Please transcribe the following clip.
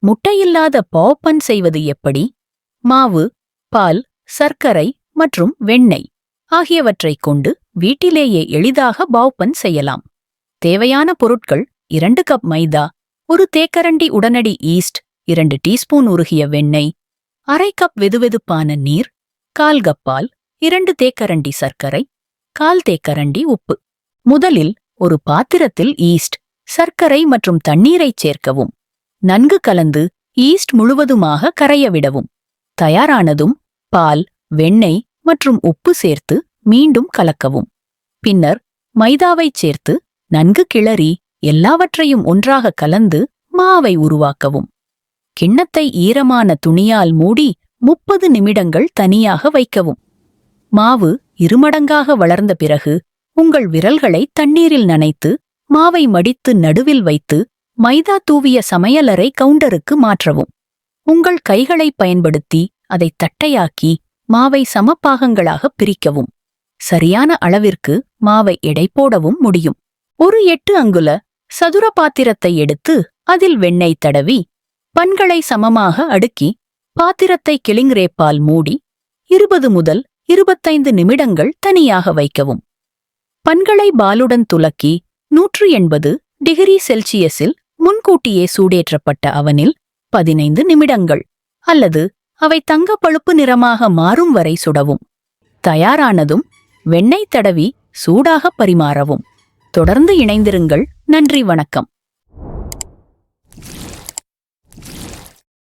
முட்டையில்லாத பாவ்பன் செய்வது எப்படி? மாவு, பால், சர்க்கரை மற்றும் வெண்ணெய் ஆகியவற்றைக் கொண்டு வீட்டிலேயே எளிதாக பாவ்பன் செய்யலாம். தேவையான பொருட்கள்: 2 கப் மைதா, 1 தேக்கரண்டி உடனடி ஈஸ்ட், 2 டீஸ்பூன் உருகிய வெண்ணெய், அரை கப் வெதுவெதுப்பான நீர், 1/4 கப் பால், 2 தேக்கரண்டி சர்க்கரை, 1/4 தேக்கரண்டி உப்பு. முதலில் ஒரு பாத்திரத்தில் ஈஸ்ட், சர்க்கரை மற்றும் தண்ணீரைச் சேர்க்கவும். நன்கு கலந்து ஈஸ்ட் முழுவதுமாக கரைய விடவும். தயாரானதும் பால், வெண்ணெய் மற்றும் உப்பு சேர்த்து மீண்டும் கலக்கவும். பின்னர் மைதாவைச் சேர்த்து நன்கு கிளறி எல்லாவற்றையும் ஒன்றாக கலந்து மாவை உருவாக்கவும். கிண்ணத்தை ஈரமான துணியால் மூடி 30 நிமிடங்கள் தனியாக வைக்கவும். மாவு இருமடங்காக வளர்ந்த பிறகு உங்கள் விரல்களை தண்ணீரில் நனைத்து மாவை மடித்து நடுவில் வைத்து மைதா தூவிய சமையலறை கவுண்டருக்கு மாற்றவும். உங்கள் கைகளை பயன்படுத்தி அதை தட்டையாக்கி மாவை சமபாகங்களாக பிரிக்கவும். சரியான அளவிற்கு மாவை எடை போடவும் முடியும். ஒரு 8 அங்குல சதுர பாத்திரத்தை எடுத்து அதில் வெண்ணெய் தடவி பன்களை சமமாக அடுக்கி பாத்திரத்தை கிளிங் ரேப்பால் மூடி 20 முதல் 25 நிமிடங்கள் தனியாக வைக்கவும். பன்களை பாலுடன் துலக்கி 180 டிகிரி செல்சியஸில் முன்கூட்டியே சூடேற்றப்பட்ட அவனில் 15 நிமிடங்கள் அல்லது அவை தங்கப்பழுப்பு நிறமாக மாறும் வரை சுடவும். தயாரானதும் வெண்ணெய் தடவி சூடாக பரிமாறவும். தொடர்ந்து இணைந்திருங்கள். நன்றி, வணக்கம்.